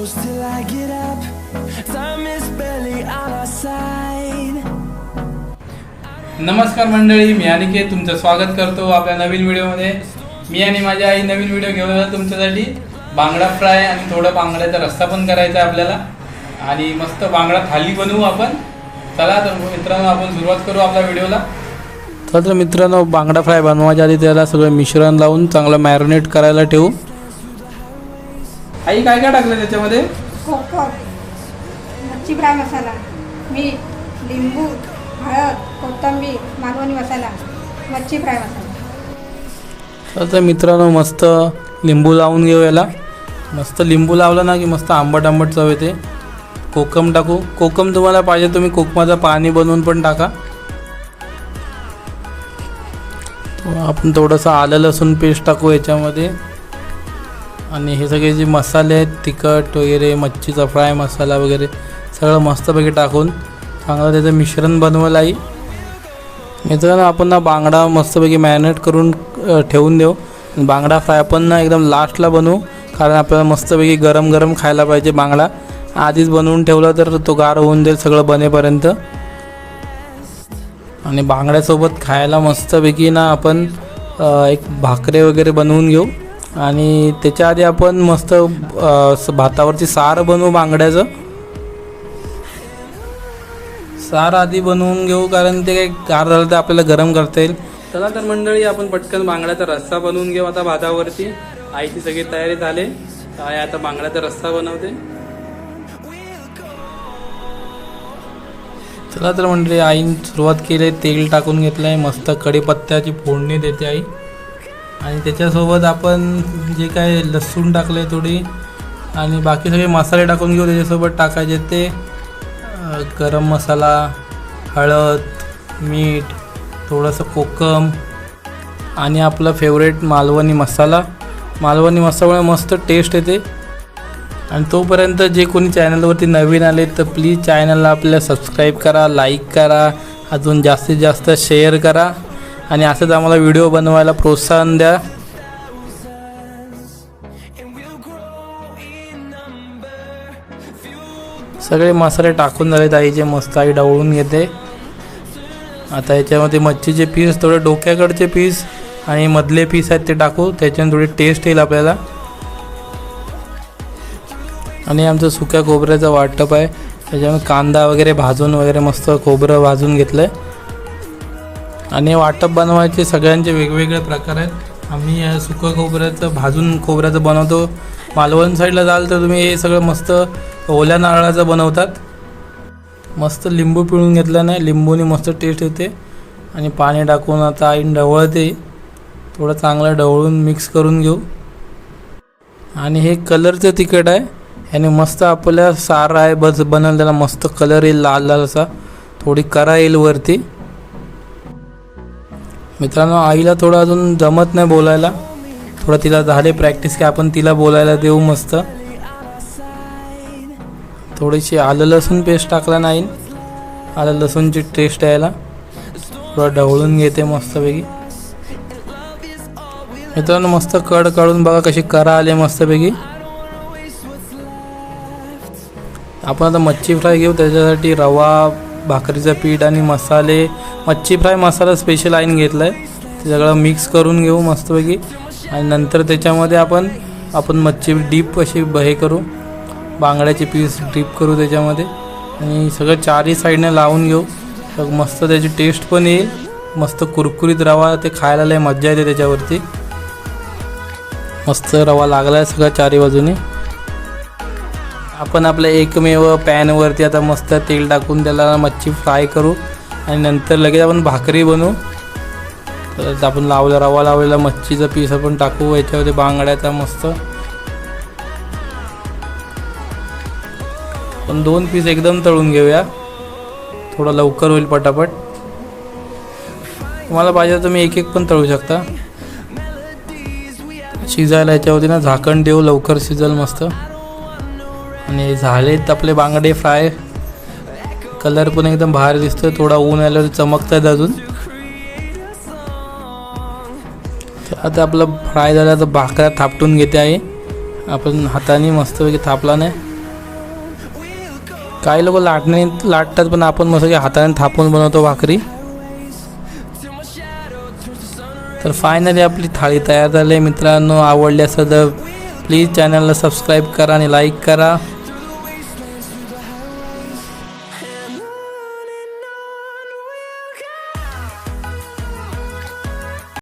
close till I get up. Time is barely on our side. नमस्कार मंडळी, मी अनिकेत तुमचं स्वागत करतो आपल्या नवीन व्हिडिओमध्ये. मी आणि माझी आई नवीन व्हिडिओ घेऊन आलो तुमच्यासाठी. बांगडा फ्राय आणि थोडं बांगड्याचा रस्सा पण करायचा आहे आपल्याला आणि मस्त बांगडा थाली बनवू आपण. चला तर मित्रांनो आपण सुरुवात करू आपल्या व्हिडिओला. तर मित्रांनो बांगडा फ्राय बनवायच्या आधी त्याला सगळं मिश्रण लावून चांगलं मॅरिनेट करायला ठेवू. आई काय काय टाकलं त्याच्यामध्ये? कोकम, मच्छी फ्राय मसाला, मीठ, लिंबू, हळद, कोथिंबीर, मालवणी मसाला, मच्छी फ्राय मसाला. तर मित्रांनो मस्त लिंबू लावून घेऊ याला. मस्त लिंबू लावलं ना की मस्त आंबट आंबट चव येते. कोकम टाकू. कोकम तुम्हाला पाहिजे तुम्ही कोकमाचं पाणी बनवून पण टाका. आपण थोडंसं आलं लसूण पेस्ट टाकू याच्यामध्ये. आणि हे सगळे जे मसाले आहेत तिखट वगैरे, मच्छीचा फ्राय मसाला वगैरे सगळं मस्तपैकी टाकून चांगलं त्याचं मिश्रण बनवलं आहे. मित्रांनो आपण ना बांगडा मस्तपैकी मॅरिनेट करून ठेवून देऊ. बांगडा फ्राय आपण ना एकदम लास्टला बनवू, कारण आपल्याला मस्तपैकी गरम गरम खायला पाहिजे. बांगडा आधीच बनवून ठेवला तर तो गार होऊन जाईल सगळं बनेपर्यंत. आणि बांगड्यासोबत खायला मस्तपैकी ना आपण एक भाकरे वगैरे बनवून घेऊ. आणि त्याच्या आधी आपण मस्त भातावरची सार बनवू. बांगड्याचं सार आधी बनवून घेऊ, कारण ते काही गार झालं तर आपल्याला गरम करता येईल. चला तर मंडळी आपण पटकन बांगड्याचा रस्सा बनवून घेऊ आता भातावरती. आईची सगळी तयारी झाली. आई आता बांगड्याचा रस्सा बनवते. चला तर मंडळी आईने सुरुवात केली. तेल टाकून घेतलं आहे. मस्त कढीपत्त्याची फोडणी देते आई. आणि त्याच्यासोबत आपण जे काय लसूण टाकले थोडी आणि बाकी सगळे मसाले टाकून घेऊ. त्याच्यासोबत टाकायचे ते गरम मसाला, हळद, मीठ, थोडंसं कोकम आणि आपलं फेवरेट मालवणी मसाला. मालवणी मसाल्यामुळे मस्त टेस्ट येते. आणि तोपर्यंत जे कोणी चॅनलवरती नवीन आले तर प्लीज चॅनलला आपल्याला सबस्क्राईब करा, लाईक करा, अजून जास्तीत जास्त शेअर करा आणि असंच आम्हाला व्हिडिओ बनवायला प्रोत्साहन द्या. सगळे मसाले टाकून झालेत आईचे. मस्त आई ढवळून घेते. आता याच्यामध्ये मच्छीचे पीस, थोडे डोक्याकडचे पीस आणि मधले पीस आहेत ते टाकू. त्याच्याने थोडी टेस्ट येईल आपल्याला. आणि आमचं सुक्या खोबऱ्याचं वाटप आहे. त्याच्यामुळे कांदा वगैरे भाजून वगैरे मस्त खोबरं भाजून घेतलं आहे. आणि वाटप बनवायचे सगळ्यांचे वेगवेगळे प्रकार आहेत. आम्ही सुकं खोबऱ्याचं भाजून खोबऱ्याचं बनवतो. मालवण साईडला जाल तर तुम्ही हे सगळं मस्त ओल्या नारळाचं बनवतात. मस्त लिंबू पिळून घेतलं नाही, लिंबूने मस्त टेस्ट येते. आणि पाणी टाकून आता आई ढवळते. थोडं चांगलं ढवळून मिक्स करून घेऊ. आणि हे कलरचं तिखट आहे. ह्याने मस्त आपल्या सार आहे बनवलं त्याला मस्त कलर येईल, लाल लाल असा. थोडी करा येईल वरती. मित्रांनो आईला थोडं अजून जमत नाही बोलायला. थोडं तिला झाले प्रॅक्टिस की आपण तिला बोलायला देऊ. मस्त थोडीशी आलं लसूण पेस्ट टाकला नाही. आलं लसूणची टेस्ट यायला थोडं ढवळून घेते मस्तपैकी. मित्रांनो मस्त कड काढून बघा कशी करा आले मस्तपैकी. आपण आता मच्छी फ्राय घेऊ. त्याच्यासाठी रवा, भाकरीचं पीठ आणि मसाले. मच्छी फ्राय मसाला स्पेशल आईन घेतला आहे. ते सगळं मिक्स करून घेऊ मस्तपैकी. आणि नंतर त्याच्यामध्ये आपण मच्छी डीप अशी हे करू. बांगड्याचे पीस डीप करू त्याच्यामध्ये. आणि सगळं चारही साईडने लावून घेऊ. तर मस्त त्याची टेस्ट पण येईल. मस्त कुरकुरीत रवा, ते खायला लय मजा येते त्याच्यावरती. मस्त रवा लागला आहे सगळं चारही बाजूने. आपण आपल्या एकमेव पॅनवरती आता मस्त तेल टाकून त्याला मच्छी फ्राय करू. आणि नंतर लगेच आपण भाकरी बनवू. तर आपण रवा लावलेला मच्छीचा पीस आपण टाकू याच्यामध्ये बांगड्याचा मस्त. पण 2 पीस एकदम तळून घेऊया, थोडं लवकर होईल पटापट. तुम्हाला पाहिजे तर तुम्ही एक एक पण तळू शकता. शिजायला याच्यावरती ना झाकण देऊ, लवकर शिजल मस्त. आणि झालेत आपले बांगडे फ्राय. कलर पण एकदम भारी दिसतोय. थोडा ऊन आल्यावर चमकतात अजून. आता आपलं फ्राय झालं तर भाकऱ्या थापटून घेते आहे. आपण हाताने मस्तपैकी थापला नाही. काही लोक लाटण्याने लाटतात, पण आपण मस्त हाताने थापून बनवतो भाकरी. तर फायनली आपली थाळी तयार झाली मित्रांनो. आवडली असेल तर प्लीज चॅनलला सबस्क्राईब करा आणि लाईक करा.